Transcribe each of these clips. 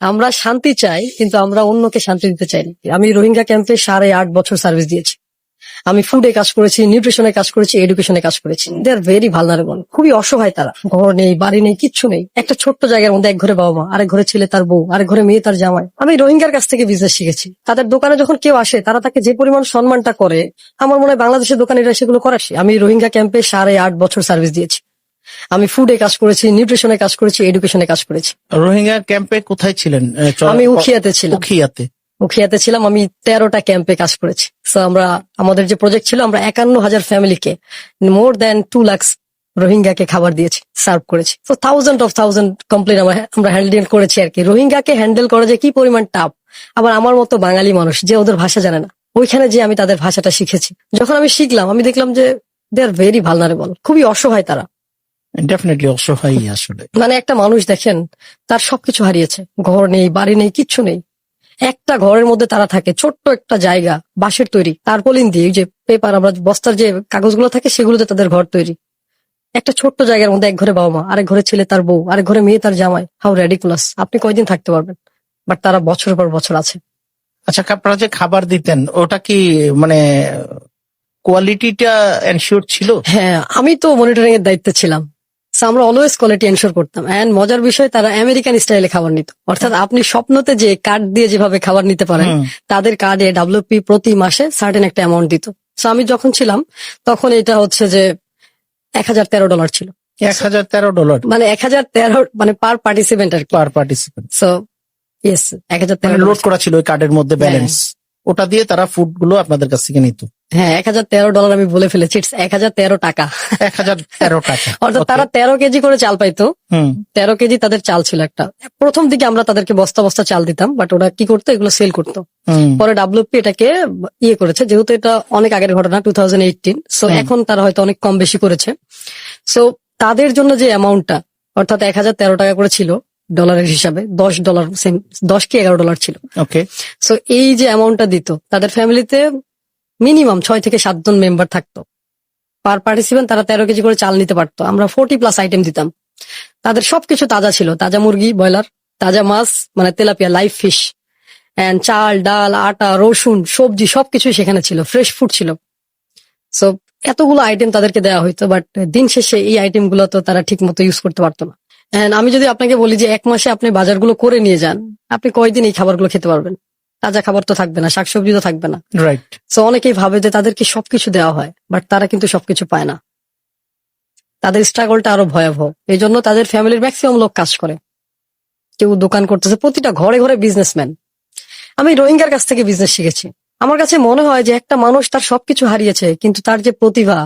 আমরা শান্তি চাই, কিন্তু আমরা অন্যকে শান্তি দিতে চাই না। আমি রোহিঙ্গা ক্যাম্পে 8.5 বছর সার্ভিস দিয়েছি। আমি ফুডে কাজ করেছি, নিউট্রিশনে কাজ করেছি, এডুকেশনে কাজ করেছি। দে আর ভেরি ভালনারেবল, খুবই অসহায় তারা। ঘর নেই, বাড়ি নেই, কিচ্ছু নেই। একটা ছোট্ট জায়গার মধ্যে এক ঘরে বাবা মা, আরেক ঘরে ছেলে তার বউ, আরেক ঘরে মেয়ে তার জামাই। আমি রোহিঙ্গার কাছ থেকে বিজনেস শিখেছি। তাদের দোকানে যখন কেউ আসে, তারা তাকে যে পরিমাণ সম্মানটা করে, আমার মনে হয় বাংলাদেশের দোকানিরা সেগুলো করাছে। আমি রোহিঙ্গা ক্যাম্পে 8.5 বছর সার্ভিস দিয়েছি। আমি ফুডে কাজ করেছি, নিউট্রিশনে কাজ করেছি, এডুকেশনে কাজ করেছি। রোহিঙ্গা ক্যাম্পে কোথায় ছিলেন? আমি উখিয়াতে ছিলাম। উখিয়াতে ছিলাম। আমি 13টা ক্যাম্পে কাজ করেছি। সো আমাদের যে প্রজেক্ট ছিল, আমরা 51,000 ফ্যামিলিকে, মোর দ্যান 2 লাখ রোহিঙ্গাকে খাবার দিয়েছি, সার্ভ করেছি। তো থাউজেন্ড কমপ্লেন আমরা হ্যান্ডেল করেছি আর কি। রোহিঙ্গাকে হ্যান্ডেল করা যে কি পরিমাণ টাফ। আবার আমার মতো বাঙালি মানুষ যে ওদের ভাষা জানে না, ওইখানে যে আমি তাদের ভাষাটা শিখেছি। যখন আমি শিখলাম, আমি দেখলাম যে দে আর ভেরি ভালনারেবল, খুবই অসহায় তারা। ডেফিনেটলি অসহায় আসলে। মানে একটা মানুষ দেখেন, তার সবকিছু হারিয়েছে, ঘর নেই, বাড়ি নেই, কিচ্ছু নেই। একটা ঘরের মধ্যে তারা থাকে, ছোট্ট একটা জায়গা, বাঁশের তৈরি, তারপলিন দিয়ে, যে পেপার আমরা বস্তার যে কাগজগুলো থাকে সেগুলোতে তাদের ঘর তৈরি। একটা ছোট্ট জায়গার মধ্যে এক ঘরে বাবা মা, আরেক ঘরে ছেলে তার বউ, আরেক ঘরে মেয়ে তার জামাই। How ridiculous! আপনি কয়দিন থাকতে পারবেন? বাট তারা বছরের পর বছর আছে। আচ্ছা, আপনারা যে খাবার দিতেন, ওটা কি মানে কোয়ালিটিটা এনশিওর ছিল? হ্যাঁ, আমি তো মনিটরিং এর দায়িত্বে ছিলাম। So, আমরা অলওয়েজ কোয়ালিটি এনশোর করতাম। এন্ড মজার বিষয়, তারা আমেরিকান স্টাইলে খাবার নিত। অর্থাৎ আপনি স্বপ্নতে যে কার্ড দিয়ে যেভাবে খাবার নিতে পারেন, তাদের কার্ডে ডাব্লিউপি প্রতি মাসে সার্টেন একটা অ্যামাউন্ট দিত। সো আমি যখন ছিলাম, তখন এটা হচ্ছে যে $1,013 ছিল। $1,013 মানে 1,013 মানে পার পার্টিসিপেন্ট আর কি। পার পার্টিসিপেন্ট। সো ইয়েস, 1,013 লোড করা ছিল ওই কার্ডের মধ্যে ব্যালেন্স। ওটা দিয়ে তারা ফুড গুলো আপনাদের কাছ থেকে নিত। হ্যাঁ, $1,013 আমি বলে ফেলেছি। 1,013 টাকা। 1,013 টাকা। অর্থাৎ তারা 13 কেজি করে চাল পাইতো। 13 কেজি তাদের চাল ছিল একটা। প্রথম দিকে আমরা তাদেরকে বস্তা বস্তা চাল দিতাম, বাট ওরা কি করতো, এগুলো সেল করতো। পরে ডাব্লিউপি এটাকে ইয়ে করেছে, যেহেতু এটা অনেক আগের ঘটনা, 2018। সো এখন তারা হয়তো অনেক কম বেশি করেছে। সো তাদের জন্য যে অ্যামাউন্টটা, অর্থাৎ 1,013 টাকা করে ছিল ডলারের হিসাবে, $10 সেম, 10 কি $11 ছিল। ওকে। সো এই যে অ্যামাউন্টটা দিত, তাদের ফ্যামিলিতে মিনিমাম 6 থেকে 7 জন মেম্বার থাকতো। পার পার্টিসিপেন্ট তারা 13 কেজি করে চাল নিতে পারতো। আমরা 40+ আইটেম দিতাম। তাদের সবকিছু তাজা ছিল, তাজা মুরগি, ব্রয়লার, তাজা মাছ, মানে তেলাপিয়া, লাইভ ফিশ, এন্ড চাল, ডাল, আটা, রসুন, সবজি সবকিছুই সেখানে ছিল, ফ্রেশ ফুড ছিল। সো এতগুলো আইটেম তাদেরকে দেওয়া হইতো, বাট দিন শেষে এই আইটেম গুলো তো তারা ঠিক মতো ইউজ করতে পারতো না। এন্ড আমি যদি আপনাকে বলি যে 1 মাসে আপনি বাজারগুলো করে নিয়ে যান, আপনি কয়দিন এই খাবারগুলো খেতে পারবেন? তাজা খাবার তো থাকবে না, শাকসবজি তো থাকবে না। রাইট। সো অনেকেই ভাবে যে তাদেরকে সবকিছু দেওয়া হয়, বাট তারা কিন্তু সবকিছু পায় না। তাদের স্ট্রাগলটা আরো ভয়াবহ। এই জন্য তাদের ফ্যামিলির ম্যাক্সিমাম লোক কাজ করে, কেউ দোকান করতেছে, প্রতিটা ঘরে ঘরে বিজনেসম্যান। আমি রোহিঙ্গার কাছ থেকে বিজনেস শিখেছি। আমার কাছে মনে হয় যে একটা মানুষ তার সবকিছু হারিয়েছে, কিন্তু তার যে প্রতিভা,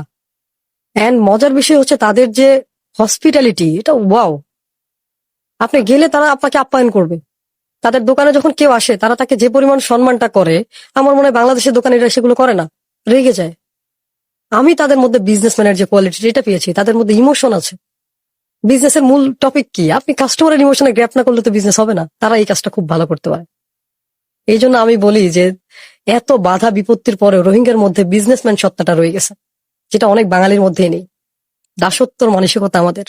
এন্ড মজার বিষয় হচ্ছে তাদের যে হসপিটালিটি, এটা ওয়াও। আপনি গেলে তারা আপনাকে আপ্যায়ন করবে। তাদের দোকানে যখন কেউ আসে, তারা তাকে যে পরিমাণ সম্মানটা করে, আমার মনে হয় বাংলাদেশের দোকানিরা সেগুলো করে না, রেগে যায়। আমি তাদের মধ্যে বিজনেসম্যানের যে কোয়ালিটি, এটা পেয়েছি। তাদের মধ্যে ইমোশন আছে। বিজনেসের মূল টপিক কি? আপনি কাস্টমারের ইমোশনে গ্র্যাপ না করলে তো বিজনেস হবে না। তারা এই কাজটা খুব ভালো করতে পারে। এই জন্য আমি বলি যে এত বাধা বিপত্তির পরেও রোহিঙ্গার মধ্যে বিজনেসম্যান সত্তাটা রয়ে গেছে, যেটা অনেক বাঙালির মধ্যেই নেই। দাসত্বর মানসিকতা আমাদের।